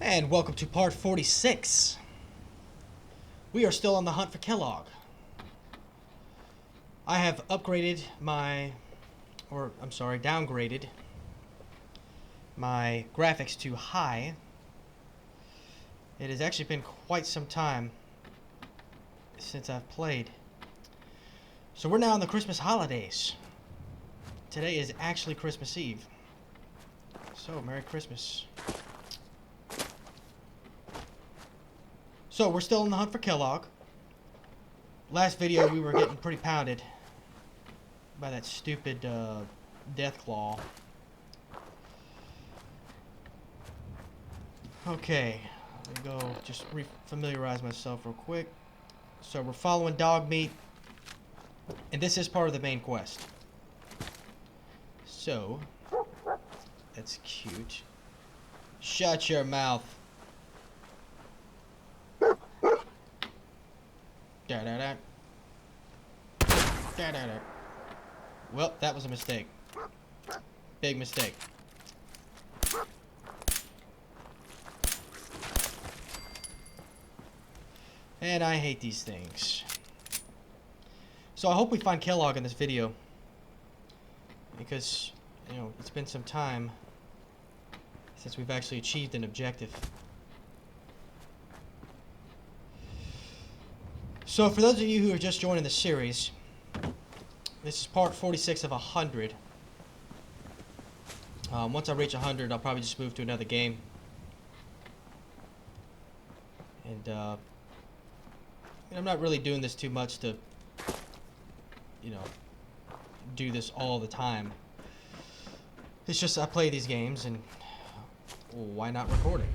And welcome to part 46. We are still on the hunt for Kellogg. I have upgraded downgraded my graphics to high. It has actually been quite some time since I've played. So we're now in the Christmas holidays. Today is actually Christmas Eve. So, Merry Christmas. So, we're still on the hunt for Kellogg. Last video, we were getting pretty pounded by that stupid death claw. Okay, let me go just re-familiarize myself real quick. So, we're following dog meat, and this is part of the main quest. So, that's cute. Shut your mouth. Da-da-da. Da-da-da. Well, that was a mistake. Big mistake. And I hate these things. So I hope we find Kellogg in this video. Because, you know, it's been some time since we've actually achieved an objective. So for those of you who are just joining the series, this is part 46 of 100. Once I reach 100, I'll probably just move to another game. And I'm not really doing this too much to, you know, do this all the time. It's just I play these games and why not record it?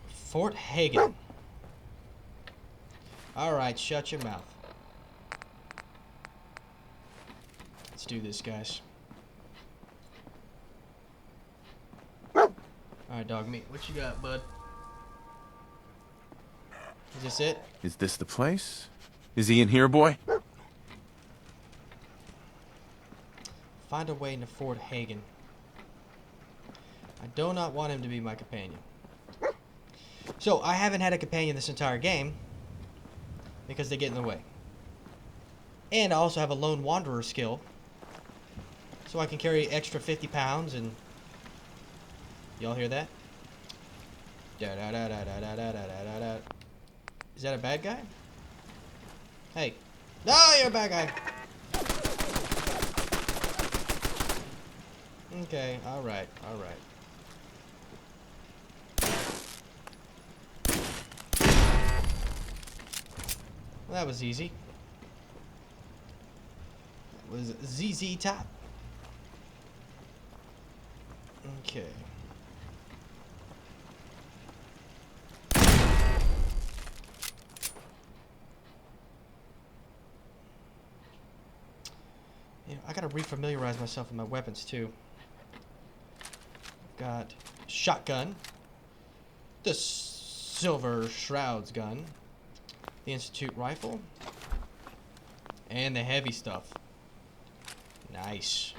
Fort Hagen. Alright, shut your mouth. Let's do this, guys. Alright, dog meat. What you got, bud? Is this it? Is this the place? Is he in here, boy? Find a way into Fort Hagen. I do not want him to be my companion. So, I haven't had a companion this entire game because they get in the way. And I also have a lone wanderer skill, so I can carry extra 50 pounds and... Y'all hear that? Da-da-da-da-da-da-da-da-da-da. Is that a bad guy? Hey. No, you're a bad guy! Okay, alright, alright. Well, that was easy. That was ZZ Top. Okay. You know, I gotta refamiliarize myself with my weapons too. Got shotgun, the Silver Shrouds gun, the Institute rifle, and the heavy stuff. Nice.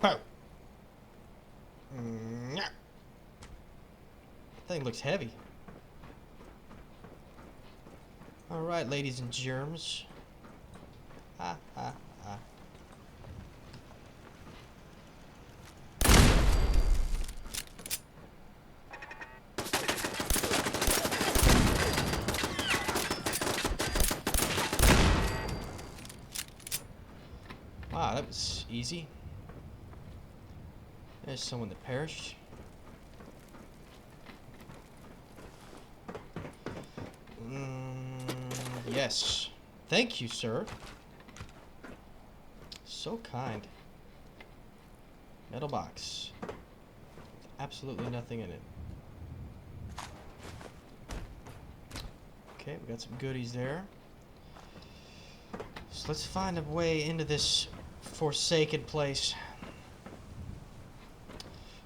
Pow. That thing looks heavy. Alright, ladies and germs. Ha ha ha. Wow, that was easy. There's someone that perished. Yes. Thank you, sir. So kind. Metal box. Absolutely nothing in it. Okay, we got some goodies there. So let's find a way into this forsaken place.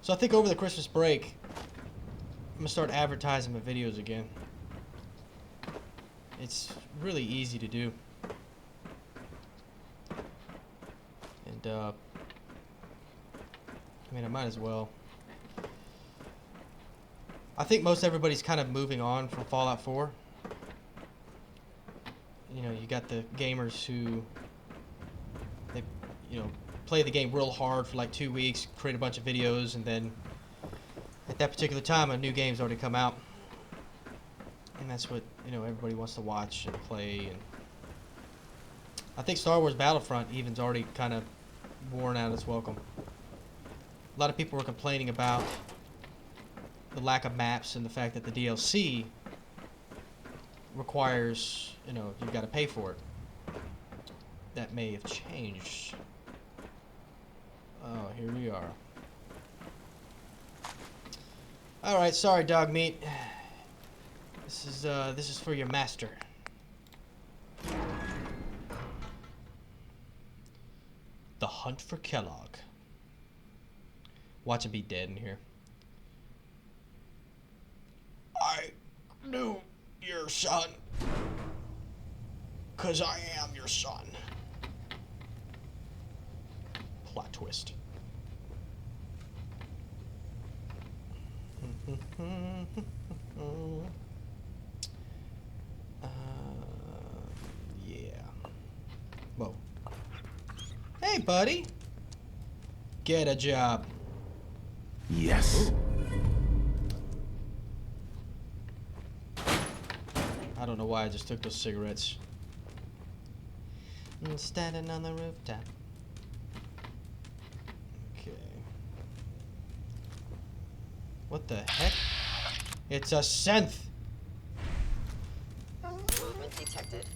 So I think over the Christmas break, I'm gonna start advertising my videos again. It's really easy to do. And I mean, I might as well. I think most everybody's kind of moving on from Fallout 4. You know, you got the gamers who they, play the game real hard for like 2 weeks, create a bunch of videos, and then at that particular time, a new game's already come out, and that's what everybody wants to watch and play. And I think Star Wars Battlefront even's already kind of worn out its welcome. A lot of people were complaining about the lack of maps and the fact that the DLC requires, you've got to pay for it. That may have changed. Oh, here we are. Alright, sorry, dog meat. This is for your master. The hunt for Kellogg. Watch him be dead in here. I knew your son. 'Cause I am your son. Plot twist. Yeah. Whoa. Hey, buddy. Get a job. Yes. Ooh. I don't know why I just took those cigarettes. Standing on the rooftop. Okay. What the heck? It's a synth. Movement detected.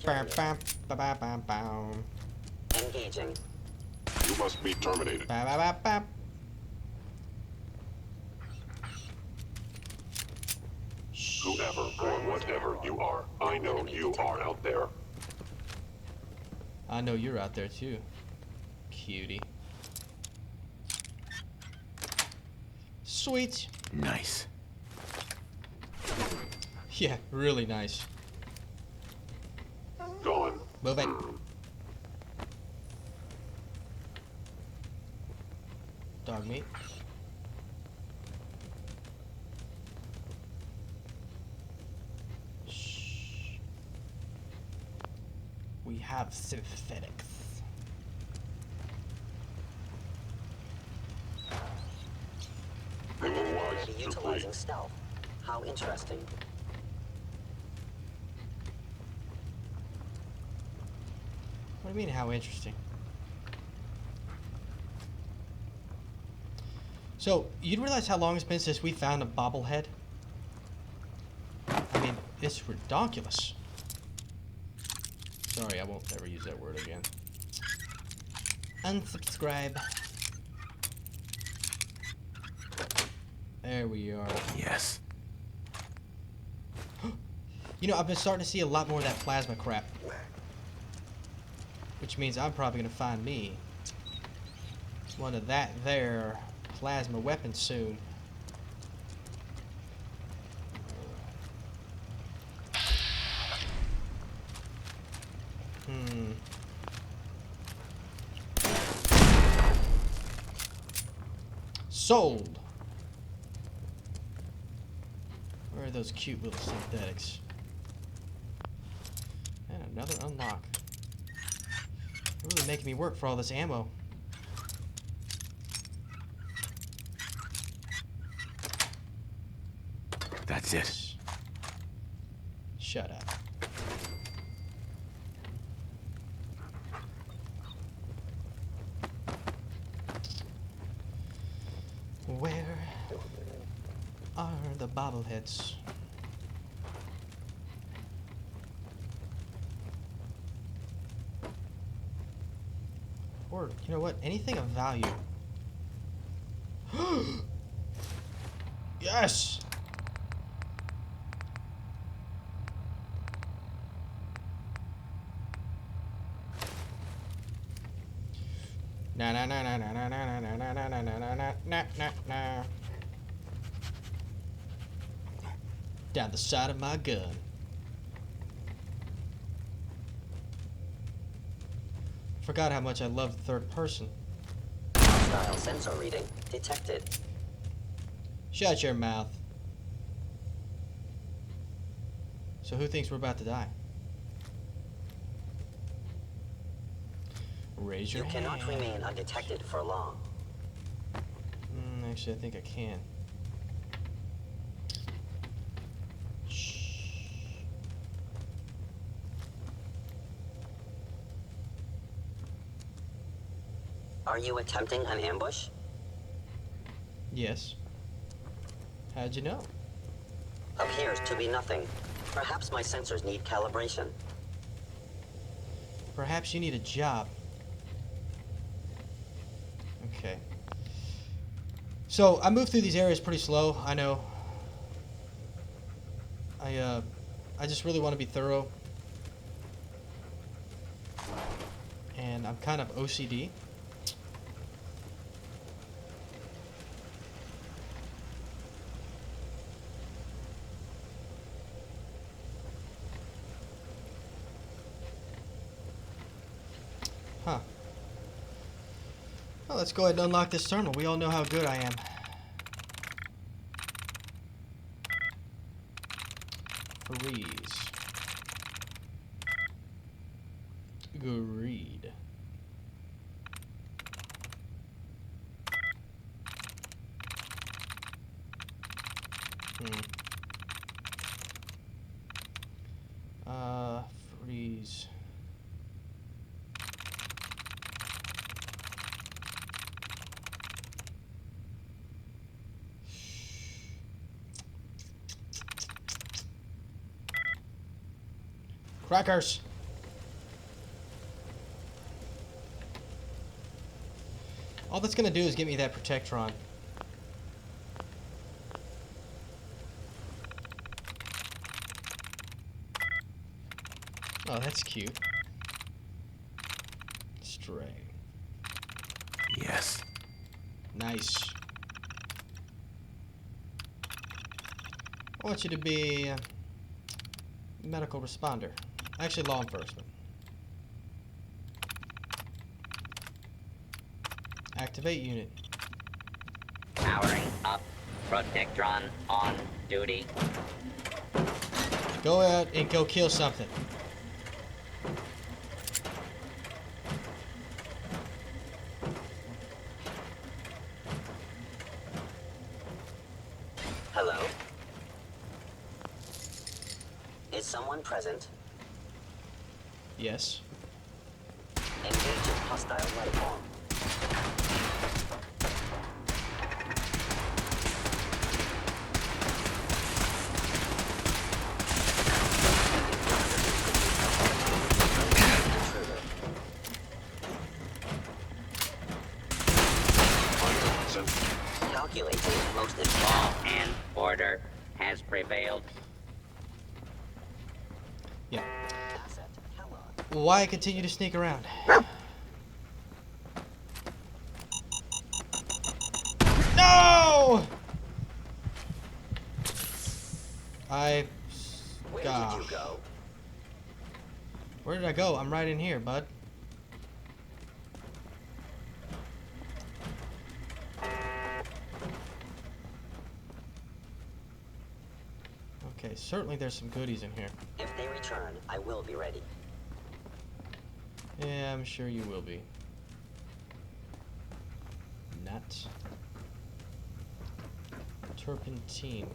Bam, bam, ba, ba, bam, bam. Engaging. You must be terminated. Ba, ba, ba, ba. Whoever or whatever you are, I know you are out there. I know you're out there too, cutie. Sweet. Nice. Yeah, really nice. Gone. Move it. Dog meat. Shh. We have synthetics. They were wise Already to utilizing flee. stealth. How interesting. What do you mean, how interesting? So, you'd realize how long it's been since we found a bobblehead? I mean, it's redonkulous. Sorry, I won't ever use that word again. Unsubscribe. There we are. Yes. I've been starting to see a lot more of that plasma crap. Which means I'm probably going to find me one of that there plasma weapons soon. Sold! Where are those cute little synthetics? And another unlock. They're really making me work for all this ammo. That's it. Shut up. Where are the bobbleheads? Or, you know what? Anything of value. Yes! Na na na na na na na na na na na na na na na na na. Down the side of my gun. forgot how much I love the third person. Hostile sensor reading detected. Shut your mouth. So who thinks we're about to die? Raise your You hand. cannot remain undetected for long. Actually, I think I can. Shh. Are you attempting an ambush? Yes. How'd you know? Appears to be nothing. Perhaps my sensors need calibration. Perhaps you need a job. Okay. So I move through these areas pretty slow. I know. I just really want to be thorough, and I'm kind of OCD. Huh. Well, let's go ahead and unlock this terminal. We all know how good I am. Freeze. Greed. Freeze. Crackers. All that's gonna do is get me that Protectron. Oh, that's cute. Stray. Yes. Nice. I want you to be medical responder. Actually, law enforcement. Activate unit. Powering up. Protectron on duty. Go out and go kill something. Hello? Is someone present? Yes. Engaging hostile life form. Calculating most Law and order has prevailed. Yeah. asset. Kellogg. Why continue to sneak around? No! Where Gosh. did you go? Where did I go? I'm right in here, bud. Okay, certainly there's some goodies in here. If they return, I will be ready. Yeah, I'm sure you will be. Nuts. Turpentine.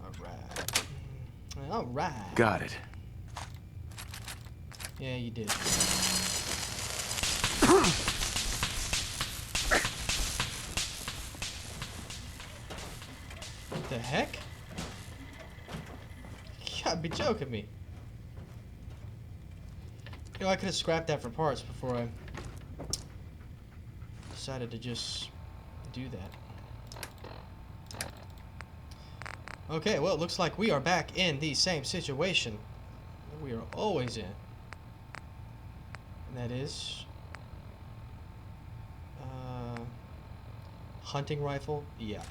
Alright. Alright. Got it. Yeah, you did. What the heck? You gotta be joking me. You know, I could have scrapped that for parts before I decided to just do that. Okay, well, it looks like we are back in the same situation that we are always in. And that is... hunting rifle? Yeah.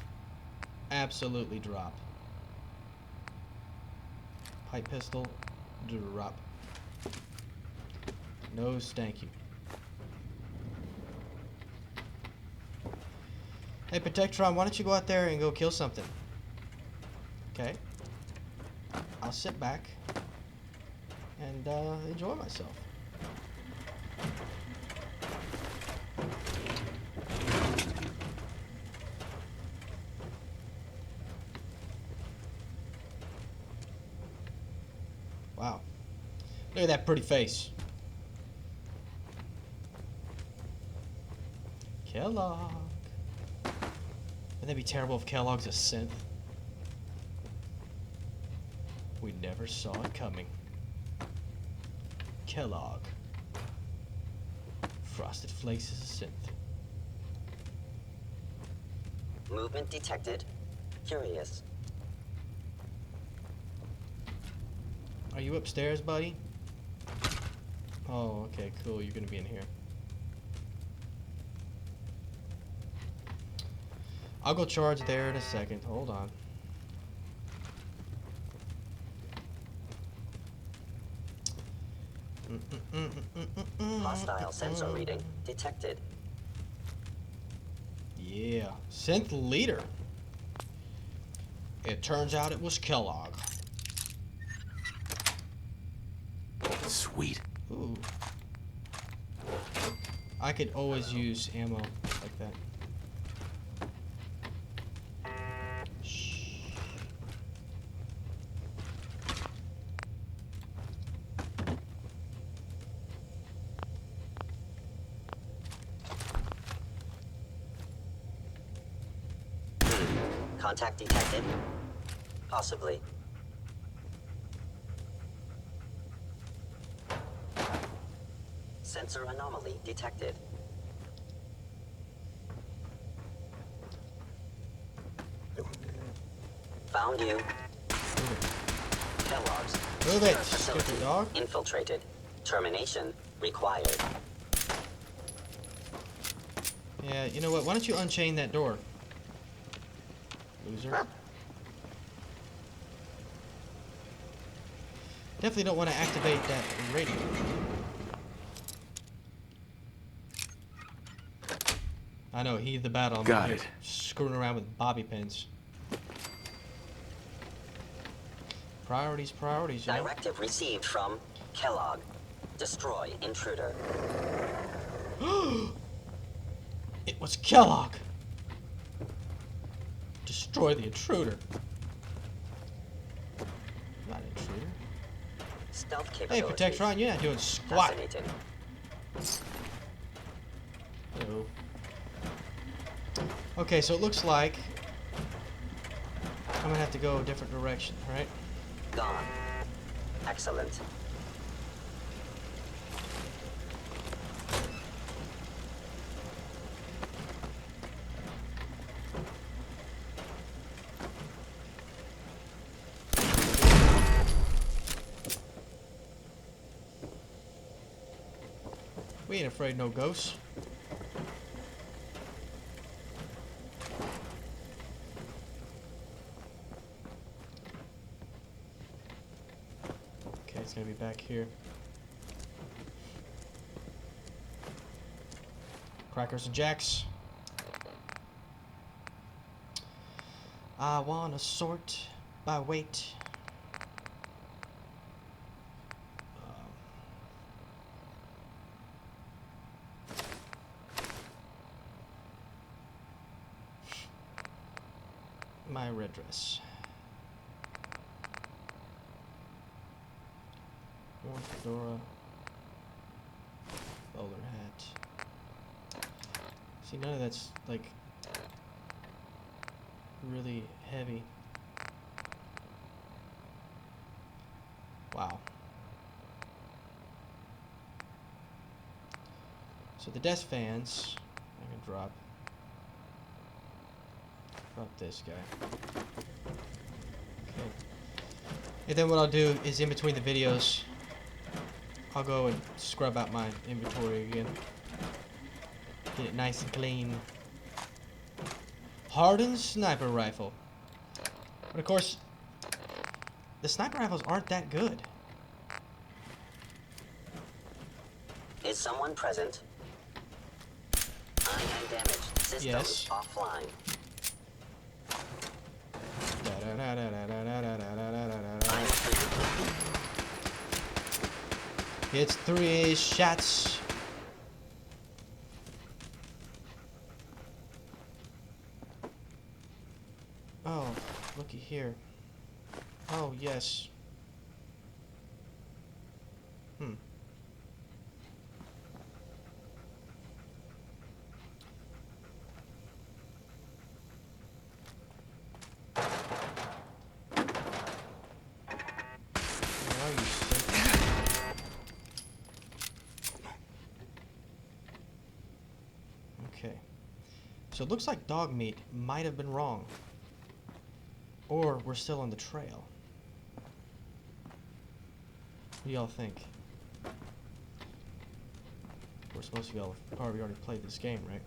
Absolutely drop. Pipe pistol. Drop. No, thank you. Hey, Protectron, why don't you go out there and go kill something? Okay. I'll sit back and enjoy myself. Wow. Look at that pretty face. Kellogg. Wouldn't that be terrible if Kellogg's a synth? We never saw it coming. Kellogg. Frosted Flakes is a synth. Movement detected. Curious. Are you upstairs, buddy? Oh, okay, cool. You're gonna be in here. I'll go charge there in a second. Hold on. Hostile sensor reading detected. Yeah, synth leader. It turns out it was Kellogg. Sweet. Ooh. I could always use ammo like that. Shh. Contact detected. Possibly. Sensor anomaly detected. Found you. Kellogg's. Move it, Facility stupid dog. infiltrated. Termination required. Yeah, you know what? Why don't you unchain that door? Loser. Definitely don't want to activate that radio. I know, heed the battle. I'm Got here it. screwing around with bobby pins. Priorities, priorities, you know? Directive received from Kellogg. Destroy intruder. It was Kellogg! Destroy the intruder. Not intruder. Stealth Hey, capabilities. Protectron, you're not doing squat. Fascinating. Hello. Okay, so it looks like I'm gonna have to go a different direction, right? Gone. Excellent. We ain't afraid no ghosts. Okay, it's gonna be back here. Crackers and Jacks. I wanna sort by weight. My red dress. Orange fedora. Bowler hat. See, none of that's like really heavy. Wow. So the desk fans, I can drop this guy. Okay. And then what I'll do is in between the videos, I'll go and scrub out my inventory again. Get it nice and clean. Hardened sniper rifle. But of course, the sniper rifles aren't that good. Is someone present? I am damaged. Systems Yes. offline. I'm It's 3 shots. Oh, looky here. Oh, yes. Where are you, sir? Okay. So it looks like dog meat might have been wrong. Or we're still on the trail. What do y'all think? We're supposed to go. Oh, we already played this game, right?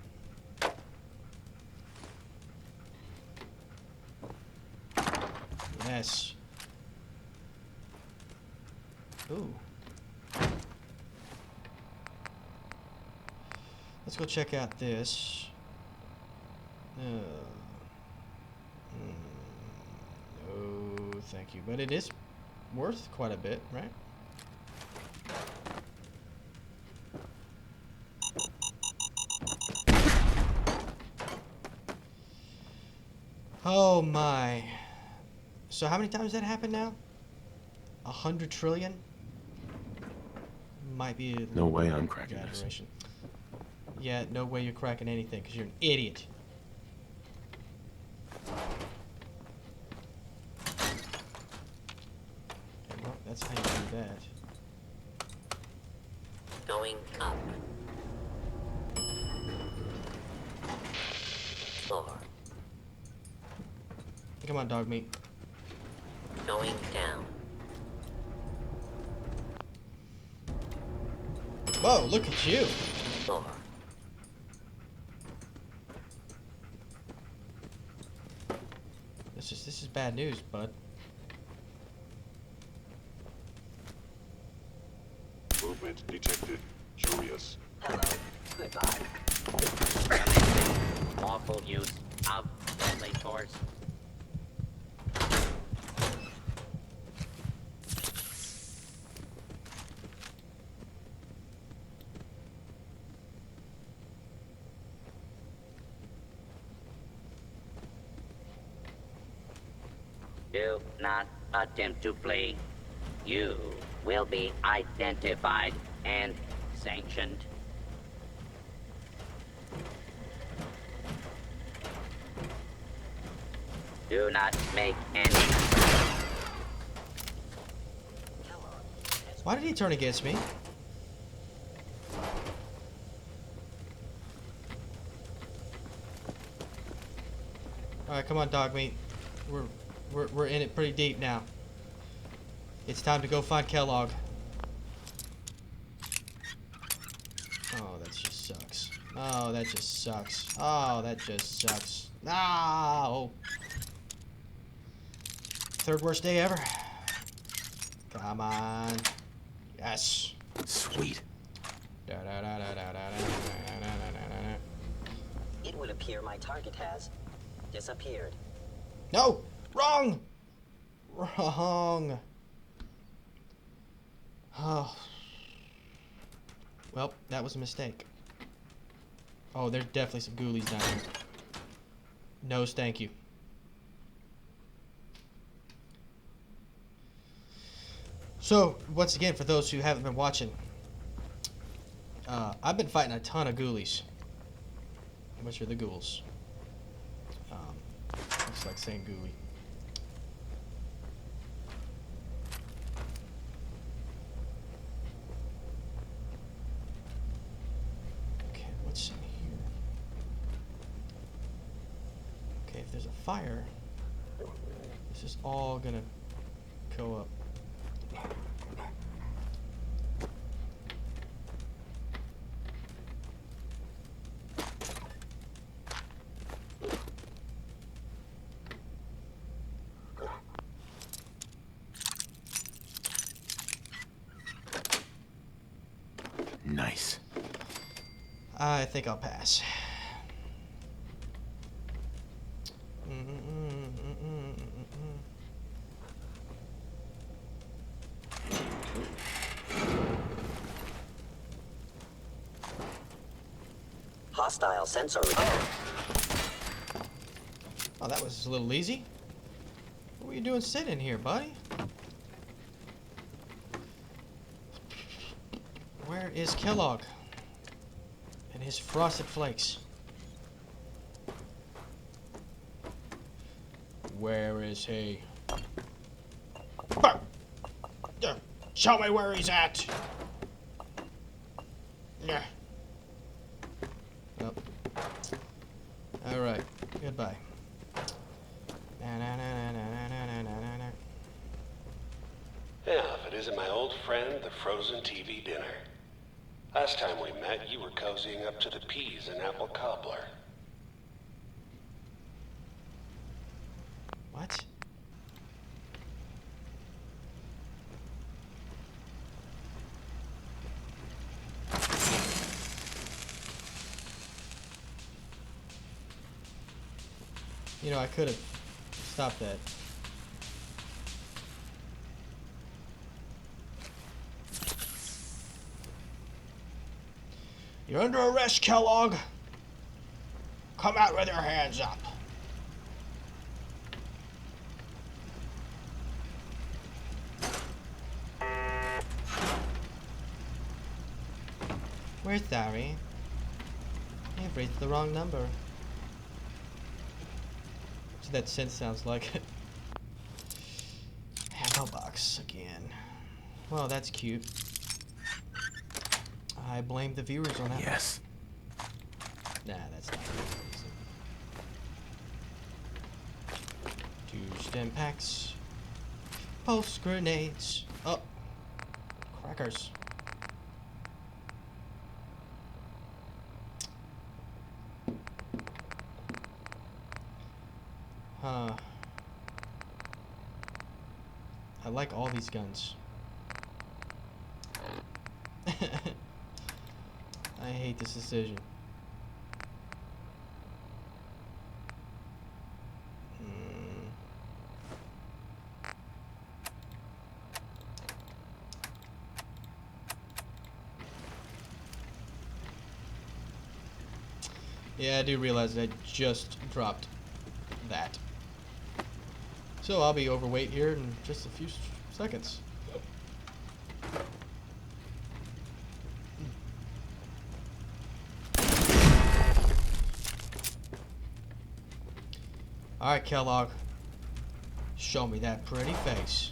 Yes. Ooh. Let's go check out this. No, thank you. But it is worth quite a bit, right? Oh my. So how many times that happened now? 100 trillion? Might be a No little way I'm cracking this. exaggeration. Yeah, no way you're cracking anything because you're an idiot. Okay, well, that's how you do that. going up. 4. Come on, dog meat. Going down. Whoa, look at you. 4. This is bad news, bud. Movement detected. Curious. Hello. Goodbye. Lawful use of deadly force. Do not attempt to flee. You will be identified and sanctioned. Do not make any. Why did he turn against me? Alright, come on, dog meat. We're in it pretty deep now. It's time to go find Kellogg. Oh, that just sucks. Oh, that just sucks. Oh, that just sucks. No! Third worst day ever. Come on. Yes. Sweet. It would appear my target has disappeared. No! Wrong! Wrong. Oh. Well, that was a mistake. Oh, there's definitely some ghoulies down here. No, thank you. So, once again, for those who haven't been watching, I've been fighting a ton of ghoulies. Which are the ghouls. Looks like saying ghoulie. Okay, what's in here? Okay, if there's a fire, this is all gonna go up. I think I'll pass. Hostile sensor repaired. Oh, that was a little easy. What were you doing sitting here, buddy? Where is Kellogg? And his frosted flakes. Where is he? Show me where he's at! Yeah. Oh. Alright. Goodbye. Yeah, if it isn't my old friend, the frozen TV dinner. Last time we met, you were cozying up to the peas and apple cobbler. What? You know, I could have stopped that. You're under arrest, Kellogg. Come out with your hands up. We're sorry. You've reached the wrong number. So that synth sounds like it. Ammo box again. Well, that's cute. I blame the viewers on that. Yes. Nah, that's not reason. 2 stem packs. Pulse grenades. Oh. Crackers. Huh. I like all these guns. I hate this decision. Yeah, I do realize I just dropped that. So I'll be overweight here in just a few seconds. Alright, Kellogg. Show me that pretty face.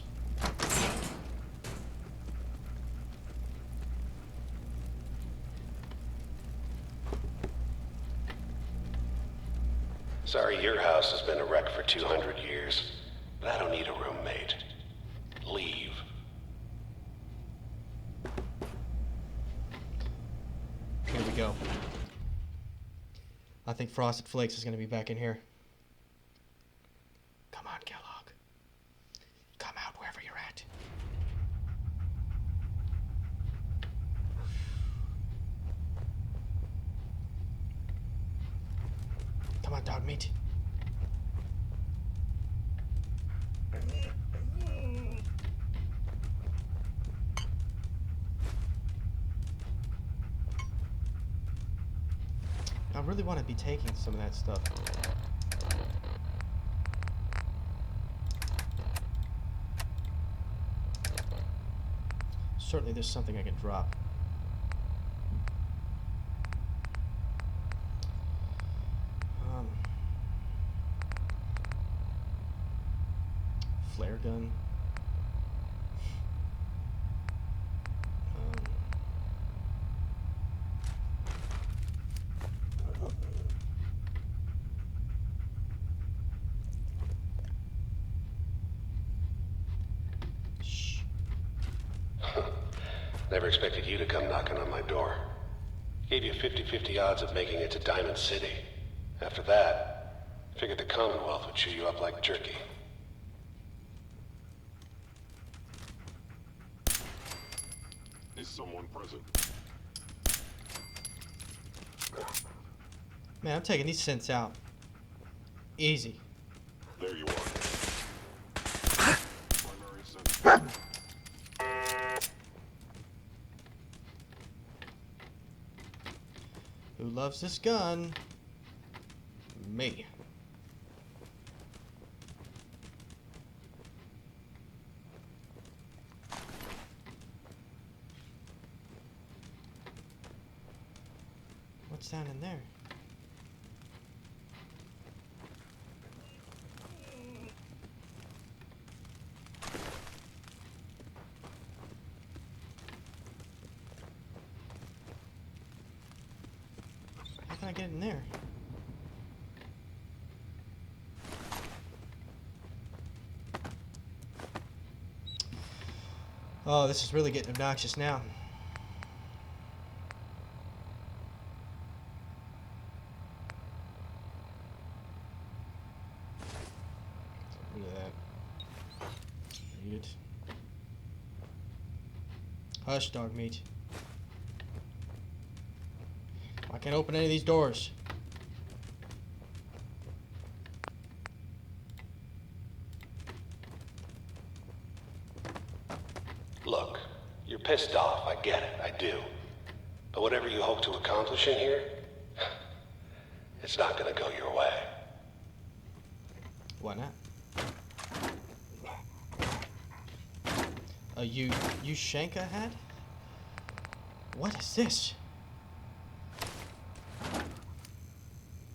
Sorry your house has been a wreck for 200 years, but I don't need a roommate. Leave. Here we go. I think Frosted Flakes is going to be back in here. Come on, Kellogg. Come out wherever you're at. Come on, dog meat. I really want to be taking some of that stuff. Certainly there's something I can drop. Flare gun. Shh. Never expected you to come knocking on my door. Gave you 50-50 odds of making it to Diamond City. After that, figured the Commonwealth would chew you up like jerky. Is someone present? Man, I'm taking these synths out. Easy. There you are. Primary synth. Who loves this gun? Me. What's down in there? How can I get in there? Oh, this is really getting obnoxious now. Look at that. Read it. Hush, dog meat. I can't open any of these doors. Look, you're pissed off. I get it. I do. But whatever you hope to accomplish in here, it's not gonna go your way. Why not? You shank a hat? What is this?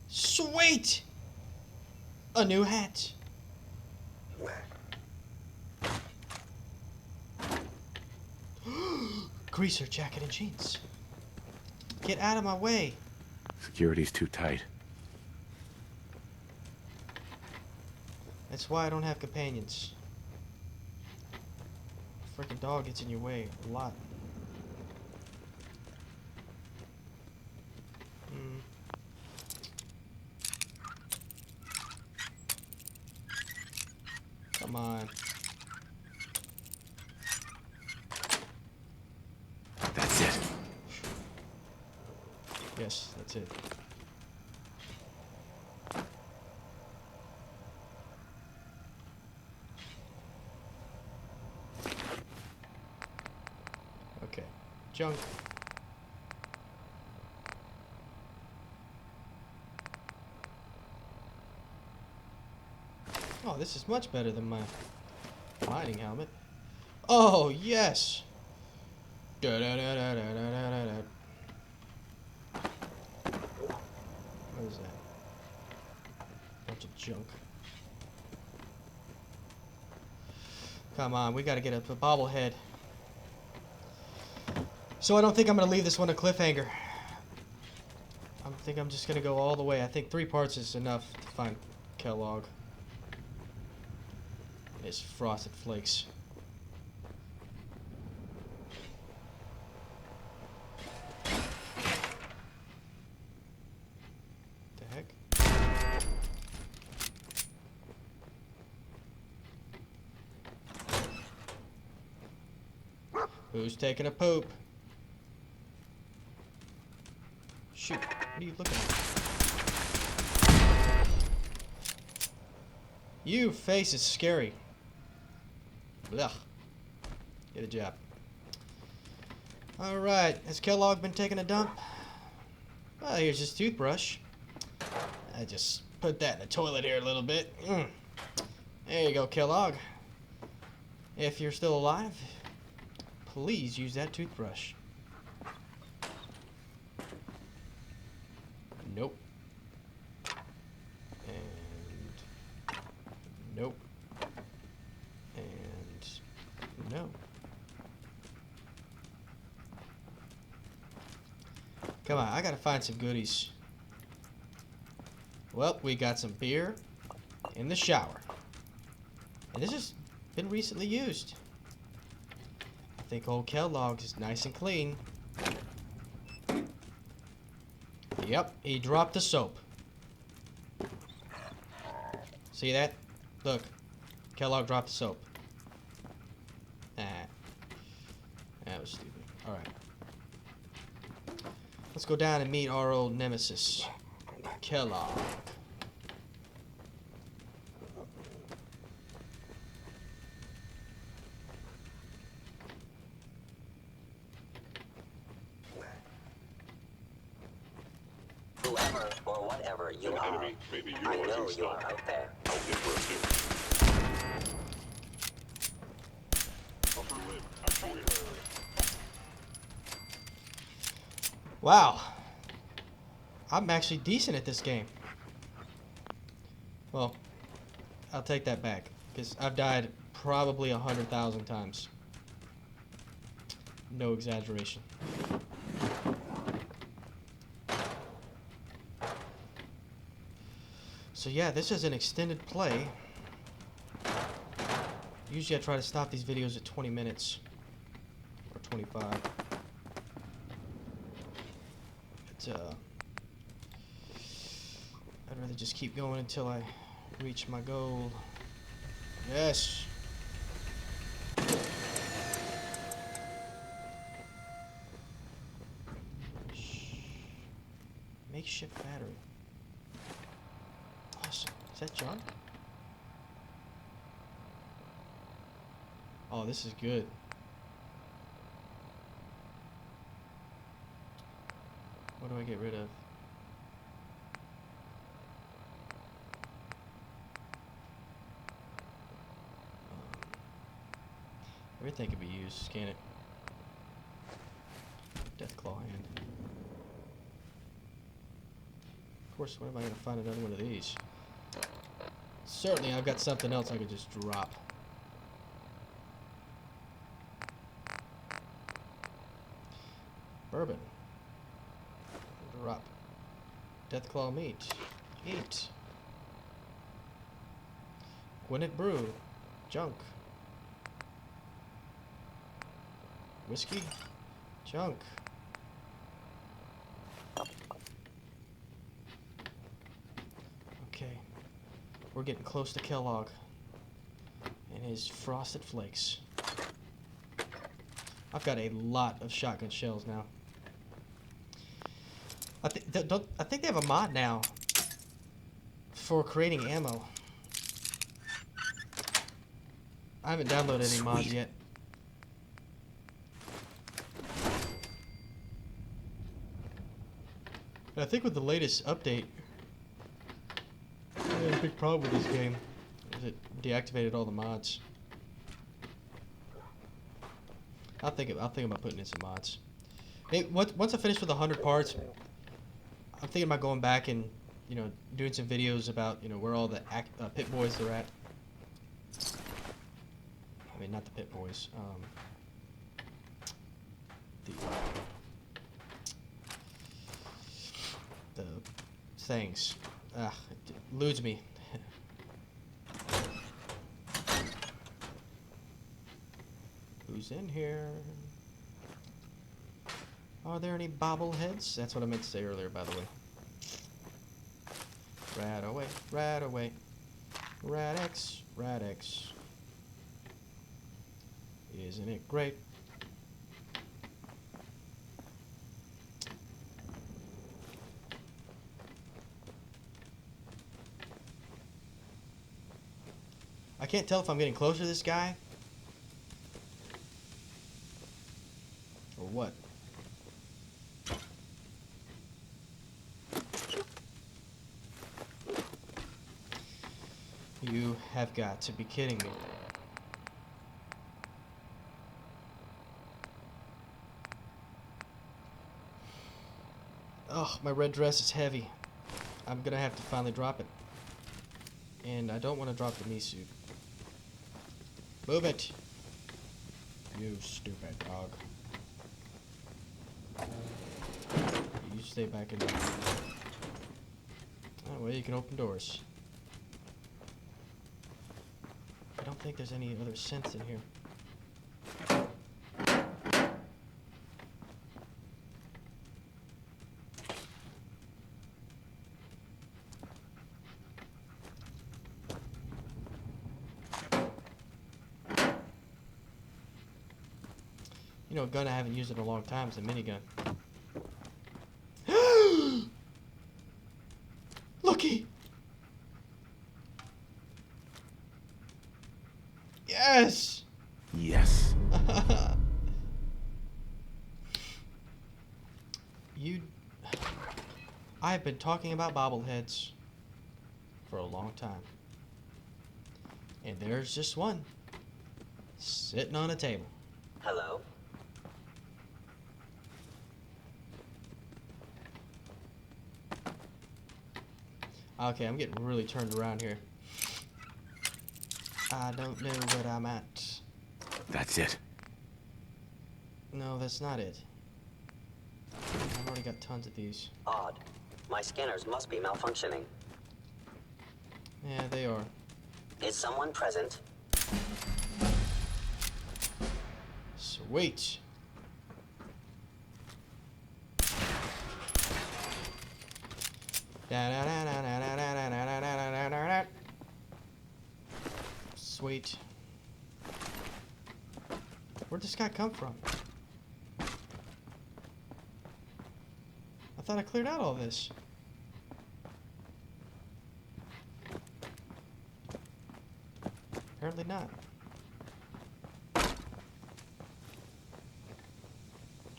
Sweet! A new hat. Greaser jacket and jeans. Get out of my way. Security's too tight. That's why I don't have companions. Freaking dog gets in your way a lot. Come on. That's it. Yes, that's it. Okay. Junk. Oh, this is much better than my mining helmet. Oh, yes! Da da da da da da da da. What is that? Bunch of junk. Come on, we gotta get up a bobblehead. So I don't think I'm gonna leave this one a cliffhanger. I think I'm just gonna go all the way. I think 3 parts is enough to find Kellogg. And his frosted flakes. The heck? Who's taking a poop? Shoot, what are you looking at? You face is scary. Ugh. Get a job. Alright, has Kellogg been taking a dump? Well, here's his toothbrush. I just put that in the toilet here a little bit. There you go, Kellogg. If you're still alive, please use that toothbrush. Nope. And nope. And no. Come on, I gotta find some goodies. Well, we got some beer in the shower. And this has been recently used. I think old Kellogg is nice and clean. Yep, he dropped the soap. See that? Look. Kellogg dropped the soap. That was stupid. Alright. Let's go down and meet our old nemesis, Kellogg. Whoever or whatever you An are, enemy may be I utilizing know you are stealth. out there. How interesting. Upper limb actuator. Wow. I'm actually decent at this game. Well, I'll take that back, because I've died probably 100,000 times. No exaggeration. So yeah, this is an extended play. Usually I try to stop these videos at 20 minutes. Or 25. But, I'd rather just keep going until I reach my goal. Yes! Makeshift battery. Awesome. Is that John? Oh, this is good. What do I get rid of? Everything can be used, can it? Deathclaw hand. Of course, where am I going to find another one of these? Certainly, I've got something else I could just drop. Bourbon. Drop. Deathclaw meat. Eat. Gwinnett brew. Junk. Whiskey. Junk. Okay. We're getting close to Kellogg and his frosted flakes. I've got a lot of shotgun shells now. I think they have a mod now for creating ammo. I haven't downloaded any mods yet. But I think with the latest update, I had a big problem with this game. Is it deactivated all the mods. I'll think about putting in some mods. Maybe once I finish with 100 parts, I'm thinking about going back and, you know, doing some videos about, you know, where all the pit boys are at. I mean, not the pit boys. The things. It eludes me. Who's in here? Are there any bobbleheads? That's what I meant to say earlier, by the way. Rat away, rat away. Rat X, rat X. Isn't it great? I can't tell if I'm getting closer to this guy or what. You have got to be kidding me. Oh, my red dress is heavy. I'm gonna have to finally drop it. And I don't want to drop the me suit. Move it! You stupid dog. You stay back in there. That way you can open doors. I don't think there's any other synths in here. You know, a gun I haven't used in a long time is a minigun. Yes! Yes. I've been talking about bobbleheads for a long time. And there's just one sitting on a table. Hello? Okay, I'm getting really turned around here. I don't know what I'm at. That's it. No, that's not it. I've already got tons of these. Odd. My scanners must be malfunctioning. Yeah, they are. Is someone present? Sweet. Sweet. Where'd this guy come from? I thought I cleared out all this. Apparently not.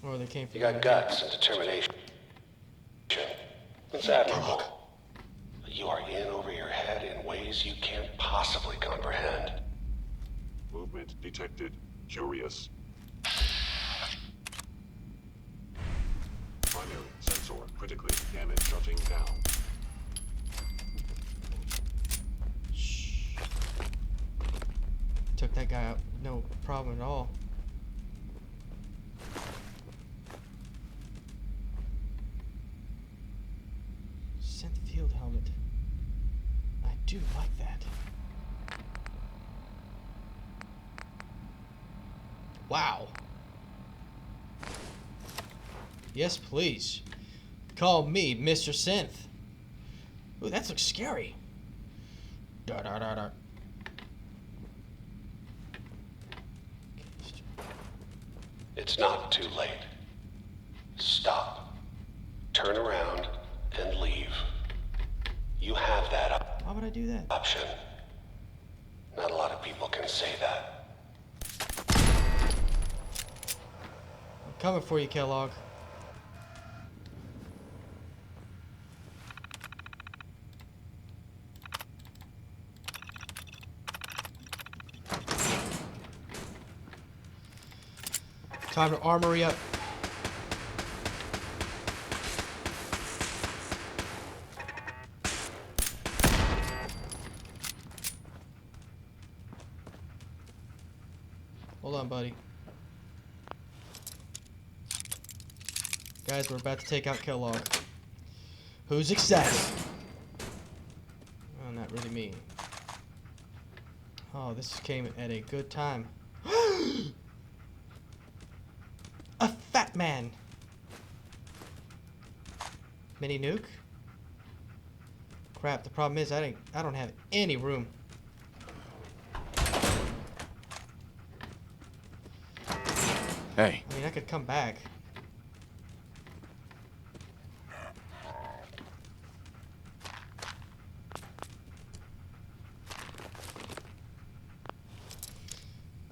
Or they came from. You got guts and determination. It's admirable. But you are in over your head in ways you can't possibly comprehend. Movement detected. Curious. Primary sensor critically damaged. Shutting down. Shh. Took that guy out. No problem at all. Synth field helmet. I do like that. Wow. Yes, please. Call me Mr. Synth. Ooh, that looks scary. Da da da da. It's not too late. Stop. Turn around and leave. You have that Why would I do that? option. Not a lot of people can say that. I'm coming for you, Kellogg. Time to armory up. Hold on, buddy. Guys, we're about to take out Kellogg. Who's excited? Oh, not really me. Oh, this came at a good time. A fat man. Mini nuke? Crap, the problem is I don't have any room. Hey, I mean, I could come back.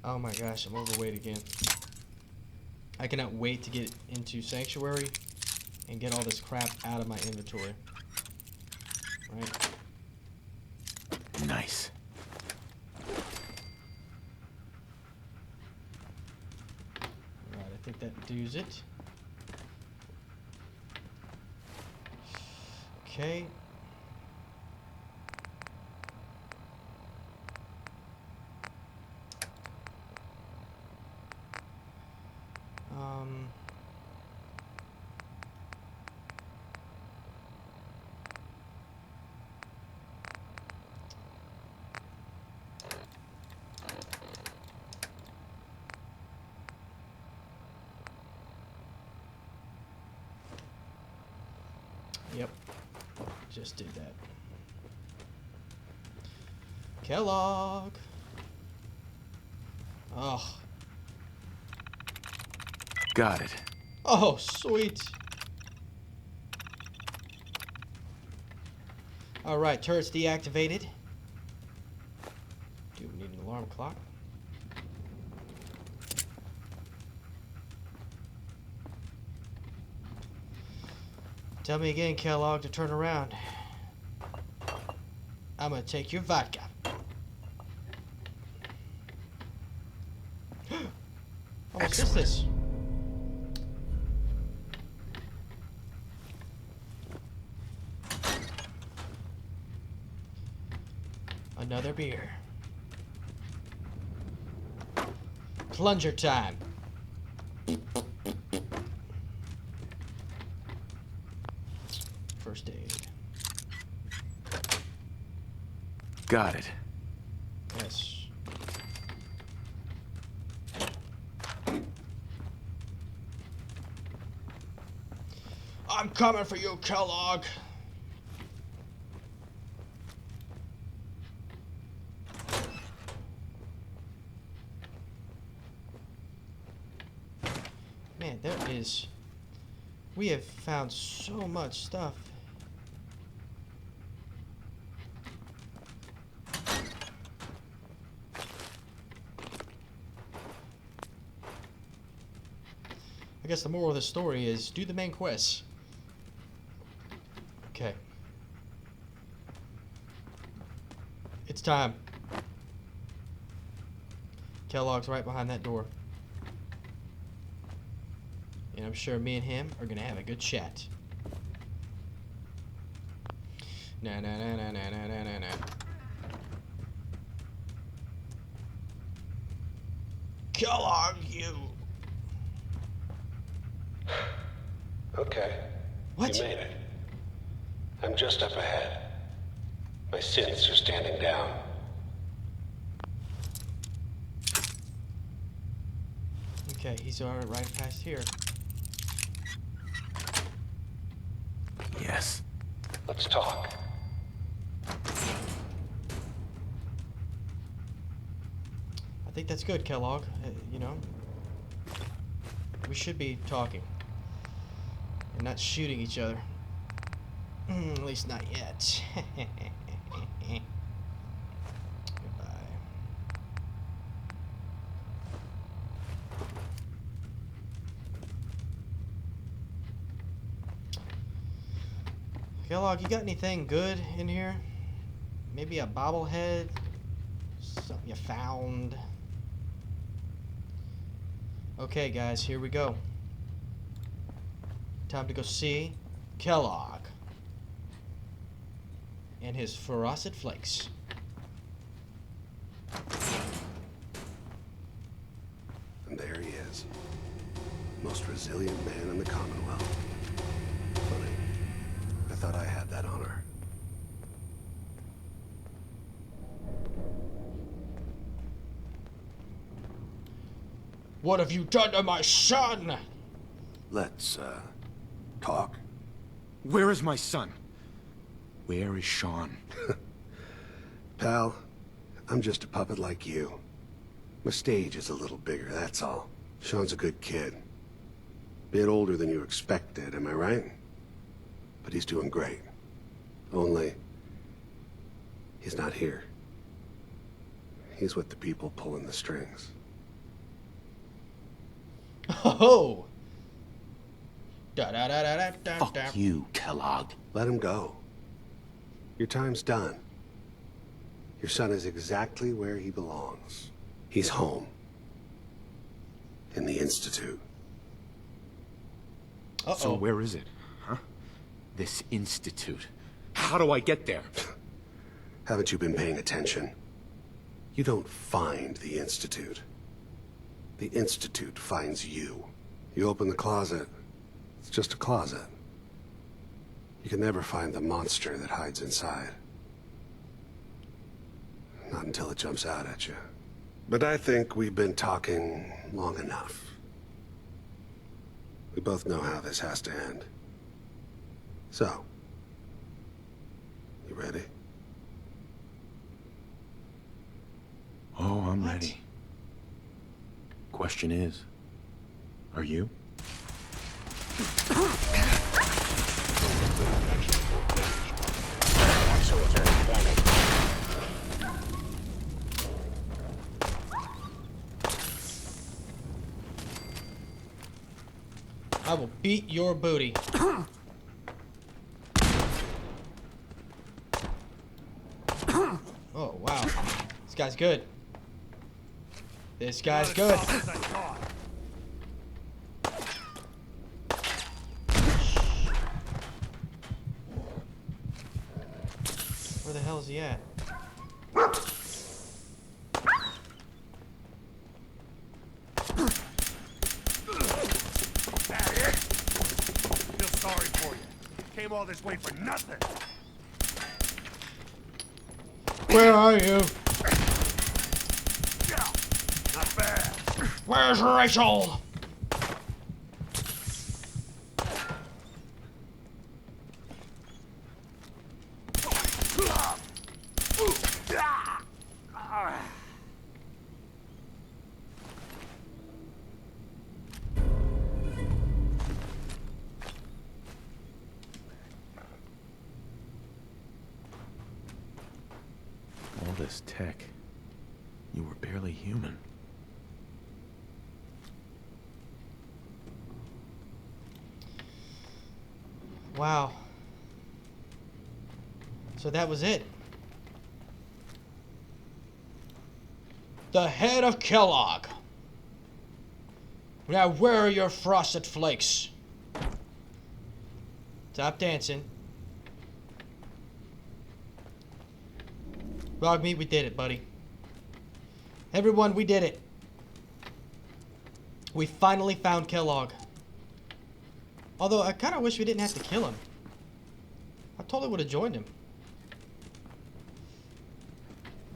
Oh my gosh, I'm overweight again. I cannot wait to get into Sanctuary and get all this crap out of my inventory. Right? nice. Alright, I think that does it. Okay. Yep. Just did that. Kellogg. Oh. Got it. Oh, sweet. Alright, turrets deactivated. Do we need an alarm clock? Tell me again, Kellogg, to turn around. I'm gonna take your vodka. Oh, what's this? Another beer. Plunger time. First aid. Got it. Yes. I'm coming for you, Kellogg. Man, there is... We have found so much stuff. I guess the moral of the story is do the main quests. Okay. It's time. Kellogg's right behind that door. And I'm sure me and him are gonna have a good chat. Na na na na na na na na. Kellogg, you. Okay. What? You made it. I'm just up ahead. My synths are standing down. Okay, he's already right past here. Yes. Let's talk. I think that's good, Kellogg. You know, we should be talking and not shooting each other. At least not yet. Goodbye. Kellogg, you got anything good in here? Maybe a bobblehead? Something you found? Okay, guys, here we go. Time to go see Kellogg and his Ferocid Flakes. And there he is. Most resilient man in the Commonwealth. Funny. I thought I had that honor. What have you done to my son? Let's, talk. Where is my son? Where is Sean? Pal, I'm just a puppet like you. My stage is a little bigger, that's all. Sean's a good kid. Bit older than you expected, am I right? But he's doing great. Only, he's not here. He's with the people pulling the strings. Oh! Da da da da da da. Fuck you, Kellogg. Let him go. Your time's done. Your son is exactly where he belongs. He's home. In the Institute. Uh-oh. So where is it, huh? This institute. How do I get there? Haven't you been paying attention? You don't find the Institute. The Institute finds you. You open the closet, it's just a closet. You can never find the monster that hides inside. Not until it jumps out at you. But I think we've been talking long enough. We both know how this has to end. So, you ready? Oh, I'm What? ready. Question is, are you? Sensor damaged. I will beat your booty. guy's good. This guy's good. Where the hell is he at? That it? Feel sorry for you. Came all this way for nothing. Where are you? Not bad. Where's Rachel? All this tech. You were barely human. Wow. So that was it. The head of Kellogg. Now where are your frosted flakes? Stop dancing. Rog meat, we did it, buddy. Everyone, we did it. We finally found Kellogg. Although, I kind of wish we didn't have to kill him. I totally would have joined him.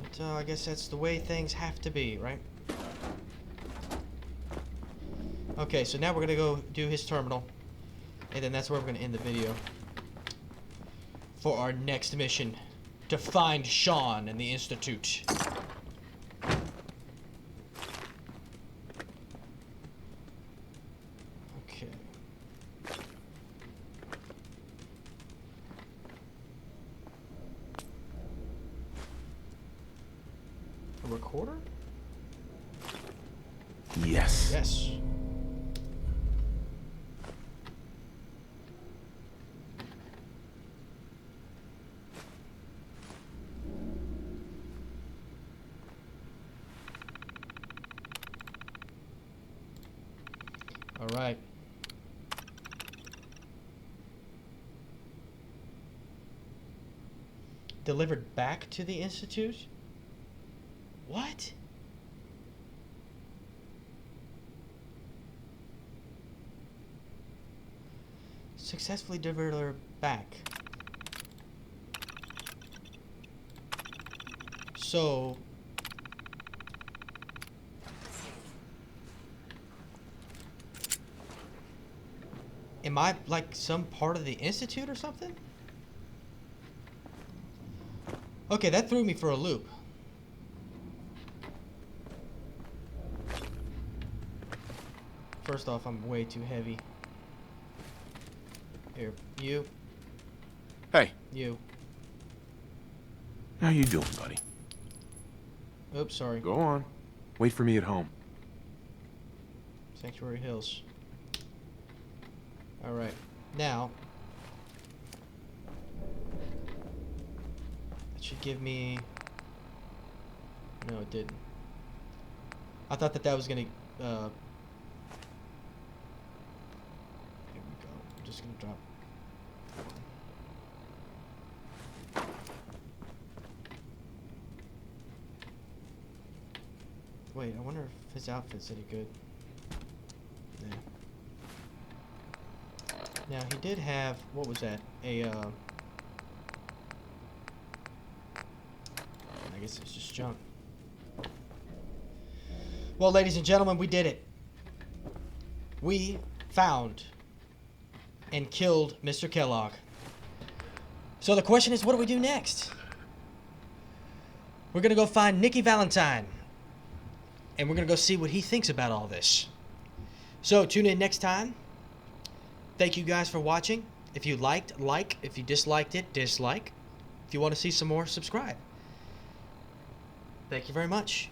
But, I guess that's the way things have to be, right? Okay, so now we're going to go do his terminal. And then that's where we're going to end the video. For our next mission. To find Sean and the Institute. Okay. A recorder? Yes. Yes. All right. Delivered back to the Institute? What? Successfully delivered back. So... am I, like, some part of the Institute or something? Okay, that threw me for a loop. First off, I'm way too heavy. Here, you. Hey, You. how you doing, buddy? Oops, sorry. Go on. Wait for me at home. Sanctuary Hills. Alright, now... that should give me... no, it didn't. I thought that was gonna... here we go. I'm just gonna drop... wait, I wonder if his outfit's any good. Yeah. Now, he did have, what was that? I guess it's just junk. Well, ladies and gentlemen, we did it. We found and killed Mr. Kellogg. So the question is, what do we do next? We're gonna go find Nicky Valentine. And we're gonna go see what he thinks about all this. So, tune in next time. Thank you guys for watching. If you liked, like. If you disliked it, dislike. If you want to see some more, subscribe. Thank you very much.